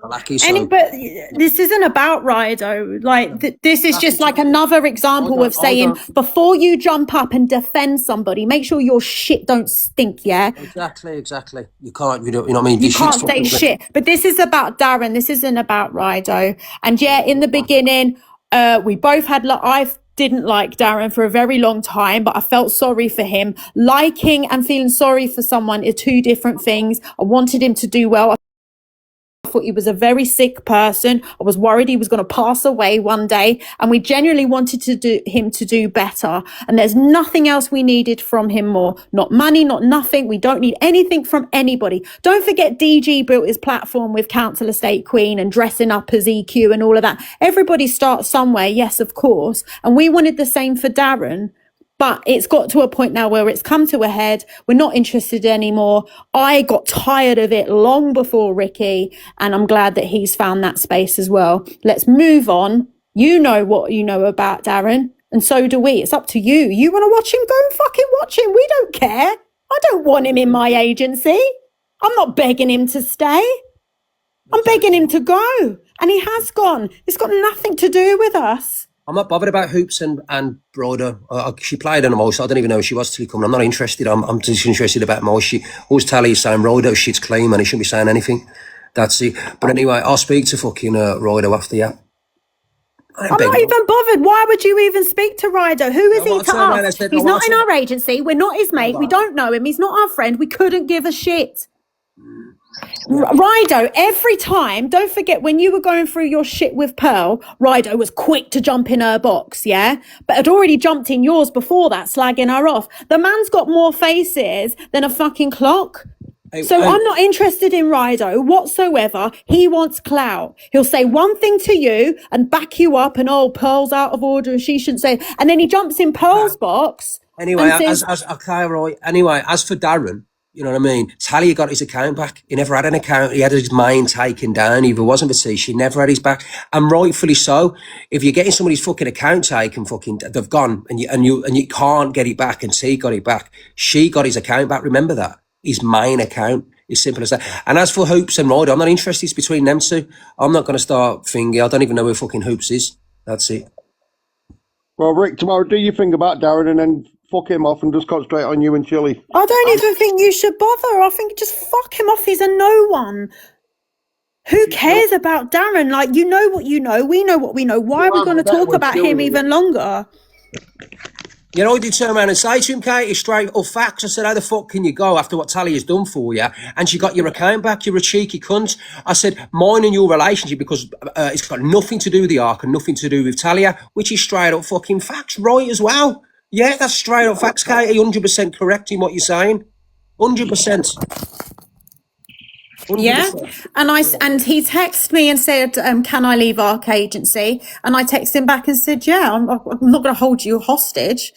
lackeys. So. But this isn't about Rido. Like this is just like another example of saying, before you jump up and defend somebody, make sure your shit don't stink. Yeah. Exactly. You can't. You know what I mean. You can't say shit. But this is about Darren. This isn't about Rido. And yeah, in the beginning, we both had. I've didn't like Darren for a very long time, but I felt sorry for him. Liking and feeling sorry for someone are two different things. I wanted him to do well. I thought he was a very sick person. I was worried he was going to pass away one day, and we genuinely wanted him to do better. And there's nothing else we needed from him more. Not money, not nothing. We don't need anything from anybody. Don't forget DG built his platform with Council Estate Queen and dressing up as EQ and all of that. Everybody starts somewhere, yes, of course. And we wanted the same for Darren. But it's got to a point now where it's come to a head. We're not interested anymore. I got tired of it long before Ricky, and I'm glad that he's found that space as well. Let's move on. You know what you know about Darren, and so do we. It's up to you. You want to watch him? Go and fucking watch him. We don't care. I don't want him in my agency. I'm not begging him to stay. I'm begging him to go. And he has gone. It's got nothing to do with us. I'm not bothered about Hoops and Broder. She played on them all, so I don't even know who she was till he come. I'm not interested. I'm just interested about Mo. She always tell you saying Rodo shit's clean, man. He shouldn't be saying anything. That's it. But anyway, I'll speak to fucking Rodo after you. I'm not even bothered. Why would you even speak to Rido? Who is he to us? He's not in our agency. We're not his mate. We don't know him. He's not our friend. We couldn't give a shit. Rido, every time, don't forget when you were going through your shit with Pearl, Rido was quick to jump in her box, yeah? But had already jumped in yours before that, slagging her off. The man's got more faces than a fucking clock. So I'm not interested in Rido whatsoever. He wants clout. He'll say one thing to you and back you up and, oh, Pearl's out of order and she shouldn't say. And then he jumps in Pearl's box. Anyway, as for Darren, you know what I mean? Talia got his account back. He never had an account. He had his mind taken down. If it wasn't for T, she never had his back. And rightfully so. If you're getting somebody's fucking account taken, they've gone and you can't get it back, and T got it back. She got his account back. Remember that. His main account. It's simple as that. And as for Hoops and Royd, I'm not interested. It's between them two. I'm not going to start thingy. I don't even know who fucking Hoops is. That's it. Well, Rick, tomorrow do you think about Darren and then fuck him off and just concentrate on you and Chili? I don't even think you should bother. I think just fuck him off. He's a no one. Who cares about Darren? Like, you know what you know. We know what we know. Why are we going to talk about him even longer? You know, I did turn around and say to him, Katie, straight up facts. I said, how the fuck can you go after what Talia's done for you? And she got your account back. You're a cheeky cunt. I said, mine and your relationship, because it's got nothing to do with the arc and nothing to do with Talia, which is straight up fucking facts, right as well. Yeah, that's straight up facts, Katie. 100% correct in what you're saying. 100%. Yeah, and he texted me and said, "Can I leave ARC agency?" And I texted him back and said, "Yeah, I'm not going to hold you hostage."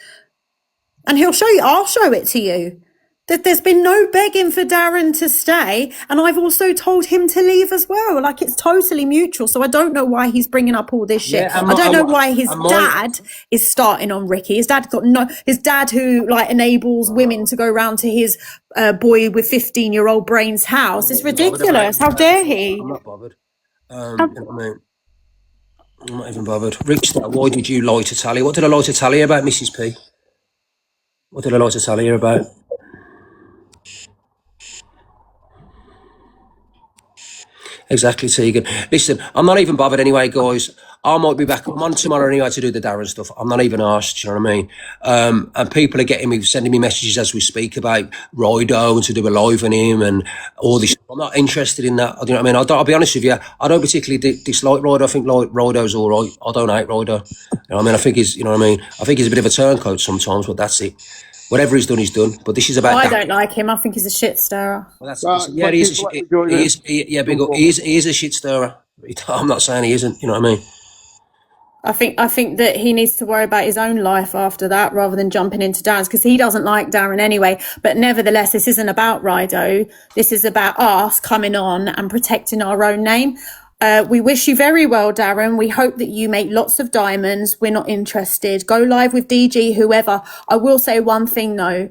And he'll show you. I'll show it to you. That there's been no begging for Darren to stay, and I've also told him to leave as well. Like, it's totally mutual. So I don't know why he's bringing up all this shit. I don't know why his dad is starting on Ricky. His dad who like enables women to go around to his boy with 15-year-old brain's house. It's ridiculous. How dare he? I'm not bothered. You know what I mean? I'm not even bothered. Rickster, why did you lie to Talia? What did I lie to Talia about, Mrs. P? What did I lie to Talia about? Exactly, Tegan. Listen, I'm not even bothered anyway, guys. I might be back. I'm on tomorrow anyway to do the Darren stuff. I'm not even asked, you know what I mean? And people are sending me messages as we speak about Rido and to do a live on him and all this. I'm not interested in that. You know what I mean? I'll be honest with you. I don't particularly dislike Rido. I think Rido's all right. I don't hate Rido. You know what I mean? I think he's, you know what I mean? I think he's a bit of a turncoat sometimes, but that's it. Whatever he's done, he's done. But this is about. I don't like him. I think he's a shit stirrer. Well, he is a shit stirrer. I'm not saying he isn't. You know what I mean? I think that he needs to worry about his own life after that rather than jumping into Darren's, because he doesn't like Darren anyway. But nevertheless, this isn't about Rido. This is about us coming on and protecting our own name. We wish you very well, Darren. We hope that you make lots of diamonds. We're not interested. Go live with DG, whoever. I will say one thing though.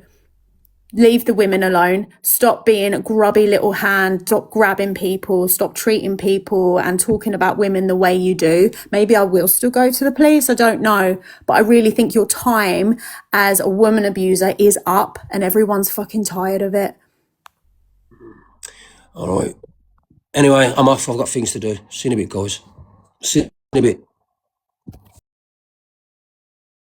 Leave the women alone. Stop being a grubby little hand. Stop grabbing people. Stop treating people and talking about women the way you do. Maybe I will still go to the police. I don't know. But I really think your time as a woman abuser is up and everyone's fucking tired of it. All right. Anyway, I'm off. I've got things to do. See you in a bit, guys. See you in a bit.